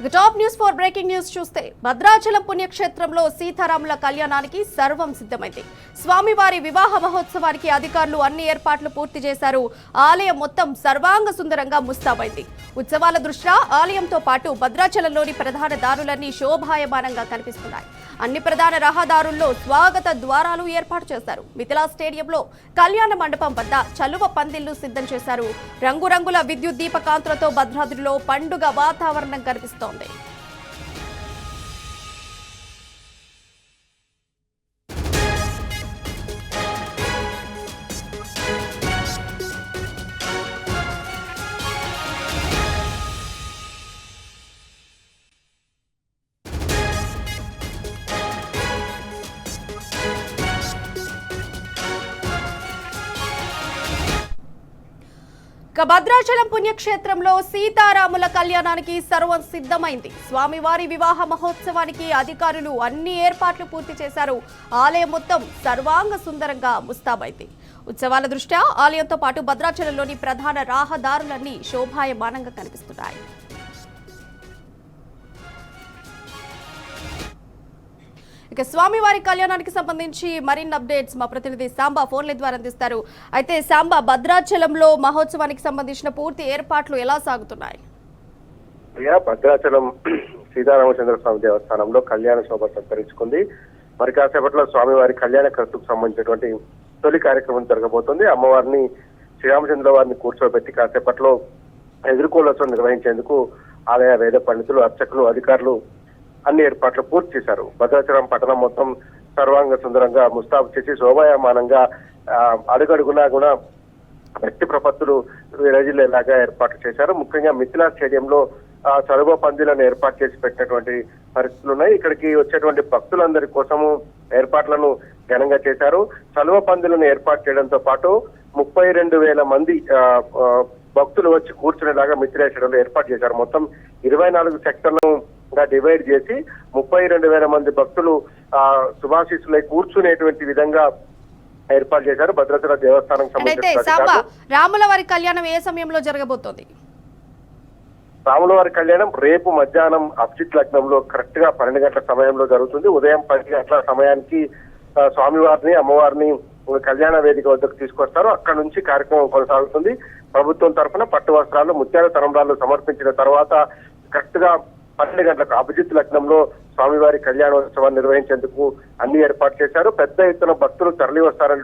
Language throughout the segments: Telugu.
Top news for breaking news చూస్తే భద్రాచలం పుణ్యక్షేత్రంలో సీతారాముల కళ్యాణానికి సర్వం సిద్ధమైంది. స్వామివారి వివాహ మహోత్సవానికి అధికారులు అన్ని ఏర్పాట్లు పూర్తి చేశారు. ఆలయం మొత్తం సర్వాంగ సుందరంగా ముస్తాబైంది. ఉత్సవాల దృష్ట్యా ఆలయంతో పాటు భద్రాచలంలోని ప్రధాన దారులన్నీ శోభాయమానంగా కనిపిస్తున్నాయి. అన్ని ప్రధాన రహదారుల్లో స్వాగత ద్వారాలు ఏర్పాటు చేశారు. మిథిలా స్టేడియంలో కళ్యాణ మండపం వద్ద చలువ పందిళ్లు సిద్ధం చేశారు. రంగురంగుల విద్యుత్ దీపకాంతులతో భద్రాద్రిలో పండుగ వాతావరణం కనిపిస్తోంది. భద్రాచలం పుణ్యక్షేత్రంలో సీతారాముల కళ్యాణానికి సర్వం సిద్ధమైంది. స్వామివారి వివాహ మహోత్సవానికి అధికారులు అన్ని ఏర్పాట్లు పూర్తి చేశారు. ఆలయం మొత్తం సర్వాంగ సుందరంగా ముస్తాబైంది. ఉత్సవాల దృష్ట్యా ఆలయంతో పాటు భద్రాచలంలోని ప్రధాన రహదారులన్నీ శోభాయమానంగా కనిపిస్తున్నాయి. ఇక స్వామివారి కళ్యాణానికి సంబంధించి మరిన్ని అప్డేట్స్ మా ప్రతినిధి సాంబా ఫోన్ల ద్వారా అందిస్తారు. అయితే సాంబా, భద్రాచలంలో మహోత్సవానికి సంబంధించిన పూర్తి ఏర్పాట్లు ఎలా సాగుతున్నాయి? భద్రాచలం సీతారామచంద్ర స్వామి దేవస్థానంలో కళ్యాణ శోభ సంతరించుకుంది. మరి కాసేపట్లో స్వామివారి కళ్యాణ ఖర్చుకు సంబంధించినటువంటి తొలి కార్యక్రమం జరగబోతుంది. అమ్మవారిని శ్రీరామచంద్ర వారిని కూర్చోబెట్టి కాసేపట్లో ఎదుర్కోలోత్సవం నిర్వహించేందుకు ఆలయ వేద పండితులు, అర్చకులు, అధికారులు అన్ని ఏర్పాట్లు పూర్తి చేశారు. భద్రాచలం పట్టణం మొత్తం సర్వాంగ సుందరంగా ముస్తాబు చేసి శోభాయమానంగా అడుగడుగునా కూడా వ్యక్తి ప్రపత్తులు విరజిల్లేలాగా ఏర్పాట్లు చేశారు. ముఖ్యంగా మిథిలా స్టేడియంలో చలువ పందిలను ఏర్పాటు చేసి పెట్టినటువంటి పరిస్థితులు ఉన్నాయి. ఇక్కడికి వచ్చేటువంటి భక్తులందరి కోసము ఏర్పాట్లను ఘనంగా చేశారు. చలువ పందిలను ఏర్పాటు చేయడంతో పాటు 32,000 మంది భక్తులు వచ్చి కూర్చునేలాగా మిథిలా స్టేడియంలో ఏర్పాటు చేశారు. మొత్తం 24 సెక్టర్లను డివైడ్ చేసి 32,000 మంది భక్తులు శుభాశీస్సులై కూర్చునేటువంటి విధంగా ఏర్పాటు చేశారు. భద్రాచల దేవస్థానం సంబంధించిన రాముల వారి కళ్యాణం ఏ సమయంలో జరగబోతోంది? రాముల వారి కళ్యాణం రేపు మధ్యాహ్నం అభిజిత్ లగ్నంలో కరెక్ట్ గా 12 గంటల సమయంలో జరుగుతుంది. ఉదయం 10 గంటల సమయానికి స్వామివారిని, అమ్మవారిని కళ్యాణ వేదిక వద్దకు తీసుకొస్తారు. అక్కడ నుంచి కార్యక్రమం కొనసాగుతుంది. ప్రభుత్వం తరఫున పట్టు వస్త్రాలు, ముత్యాల తలంబ్రాలు సమర్పించిన తర్వాత కరెక్ట్ గా 12 గంటలకు అభిజిత్ లగ్నంలో స్వామివారి కళ్యాణోత్సవాన్ని నిర్వహించేందుకు అన్ని ఏర్పాటు చేశారు. పెద్ద ఎత్తున భక్తులు తరలి వస్తారనే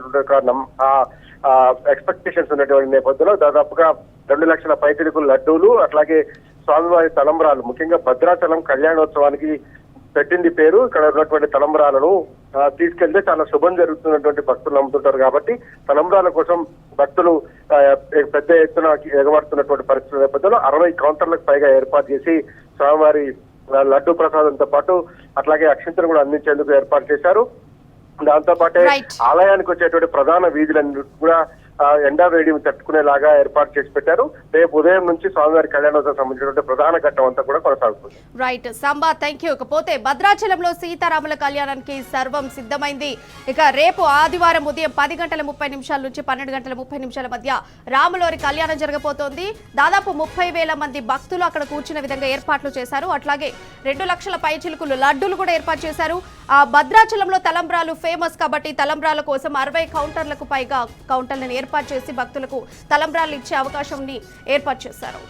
ఎక్స్పెక్టేషన్స్ ఉన్నటువంటి నేపథ్యంలో దాదాపుగా 2 లక్షల పైచిలుకు లడ్డూలు, అట్లాగే స్వామివారి తలంబ్రాలు, ముఖ్యంగా భద్రాచలం కళ్యాణోత్సవానికి పెట్టింది పేరు. ఇక్కడ ఉన్నటువంటి తలంబ్రాలను తీసుకెళ్తే చాలా శుభం జరుగుతున్నటువంటి భక్తులు నమ్ముతుంటారు కాబట్టి తలంబ్రాల కోసం భక్తులు పెద్ద ఎత్తున ఎగబడుతున్నటువంటి పరిస్థితుల నేపథ్యంలో 60 కౌంటర్లకు పైగా ఏర్పాటు చేసి స్వామివారి లడ్డు ప్రసాదంతో పాటు అట్లాగే అక్షింతలు కూడా అందించేందుకు ఏర్పాటు చేశారు. దాంతో పాటే ఆలయానికి వచ్చేటువంటి ప్రధాన వీధులన్నీ కూడా ఎండా వేడిని తట్టుకునేలాగా ఏర్పాటు చేసి పెట్టారు. రేపు ఉదయం నుంచి స్వామివారి కళ్యాణోత్సవం సంబంధించినటువంటి ప్రధాన ఘట్టం అంతా కూడా కొనసాగుతుంది. Right Samba, thank you. ఇకపోతే భద్రాచలంలో సీతారాముల కళ్యాణానికి సర్వం సిద్ధమైంది. ఇక రేపు ఆదివారం ఉదయం 10:30 నుంచి 12:30 మధ్య రాములవారి కళ్యాణం జరగబోతోంది. దాదాపు 30,000 మంది భక్తులు అక్కడ కూర్చున్న విధంగా ఏర్పాట్లు చేశారు. అట్లాగే 2 లక్షల పైచిలుకులు లడ్డూలు కూడా ఏర్పాటు చేశారు. భద్రాచలంలో తలంబ్రాలు ఫేమస్ కాబట్టి తలంబ్రాల కోసం 60 కౌంటర్లకు పైగా కౌంటర్లను ఏర్పాటు చేసి భక్తులకు తలంబ్రాలు ఇచ్చే అవకాశం ఏర్పాటు చేశారు.